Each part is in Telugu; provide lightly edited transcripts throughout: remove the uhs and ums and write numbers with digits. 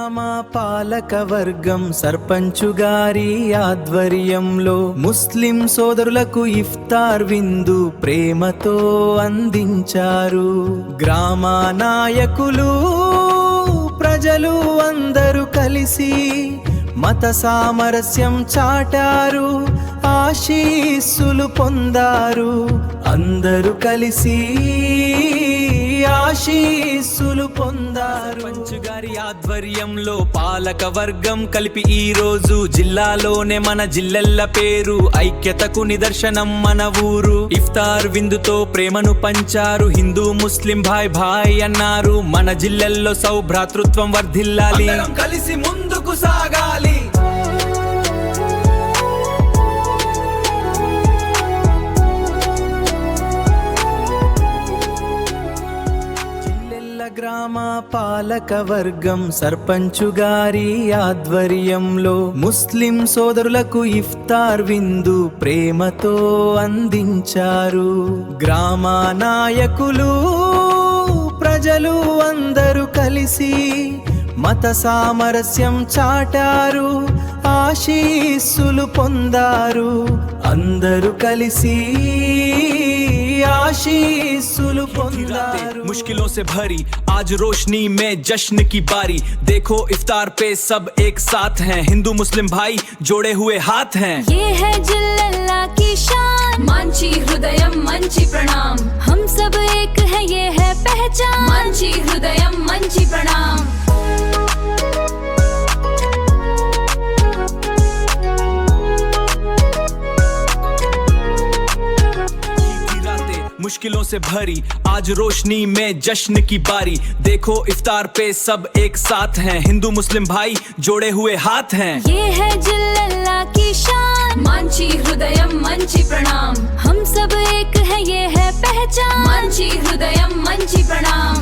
గ్రామ పాలక వర్గం సర్పంచు గారి ఆధ్వర్యంలో ముస్లిం సోదరులకు ఇఫ్తార్ విందు ప్రేమతో అందించారు. గ్రామ నాయకులు ప్రజలు అందరూ కలిసి మత సామరస్యం చాటారు, ఆశీస్సులు పొందారు. అందరూ కలిసి ఆశీస్సులు పొందారు. పంచుగారి ఆధ్వర్యంలో పాలక వర్గం కలిపి ఈ రోజు జిల్లాలోనే మన జిల్లెల్ల పేరు ఐక్యతకు నిదర్శనం మన ఊరు. ఇఫ్తార్ విందుతో ప్రేమను పంచారు, హిందూ ముస్లిం భాయ్ భాయ్ అన్నారు. మన జిల్లెల్లో సౌభ్రాతృత్వం వర్ధిల్లాలి, కలిసి ముందుకు సాగాలి. గ్రామ పాలక వర్గం సర్పంచు గారి ఆధ్వర్యంలో ముస్లిం సోదరులకు ఇఫ్తార్ విందు ప్రేమతో అందించారు. గ్రామ నాయకులు ప్రజలు అందరూ కలిసి మత సామరస్యం చాటారు, ఆశీస్సులు పొందారు. అందరూ కలిసి आशीस्सुल पोंदारू. मुश्किलों से भरी आज रोशनी में जश्न की बारी, देखो इफ्तार पे सब एक साथ हैं, हिंदू मुस्लिम भाई जोड़े हुए हाथ हैं. ये है जिल्लल्लाह की शान, मंची हृदयम मंची प्रणाम. हम सब एक है ये है पहचान, मंची हृदयम मंची प्रणाम. मुश्किलों से भरी आज रोशनी में जश्न की बारी, देखो इफ्तार पे सब एक साथ हैं, हिंदू मुस्लिम भाई जोड़े हुए हाथ हैं. ये है जिल्लल्लाह की शान, मंची हृदयम मंची प्रणाम. हम सब एक है ये है पहचान, मंची हृदयम मंची प्रणाम.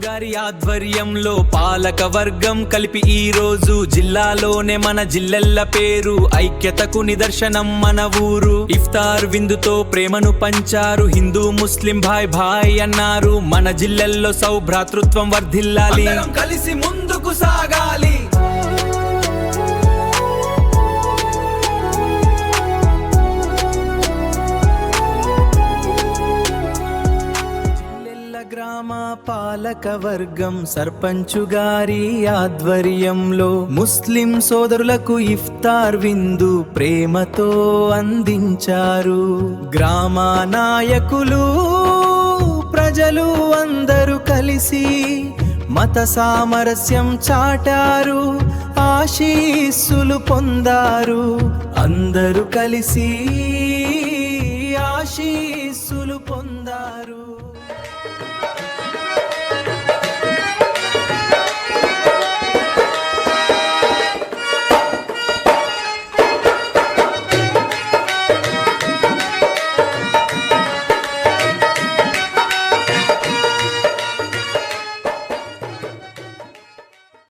గారి ఆధ్వర్యంలో పాలక వర్గం కలిపి ఈ రోజు జిల్లాలోనే మన జిల్లెల్ల పేరు ఐక్యతకు నిదర్శనం మన ఊరు. ఇఫ్తార్ విందుతో ప్రేమను పంచారు, హిందూ ముస్లిం భాయ్ భాయ్ అన్నారు. మన జిల్లెల్లో సౌభ్రాతృత్వం వర్ధిల్లాలి, కలిసి ముందుకు సాగాలి. గ్రామ పాలక వర్గం సర్పంచు గారి ఆధ్వర్యంలో ముస్లిం సోదరులకు ఇఫ్తార్ విందు ప్రేమతో అందించారు. గ్రామ నాయకులు ప్రజలు అందరూ కలిసి మత సామరస్యం చాటారు, ఆశీస్సులు పొందారు. అందరూ కలిసి ఆశీస్సులు పొందారు.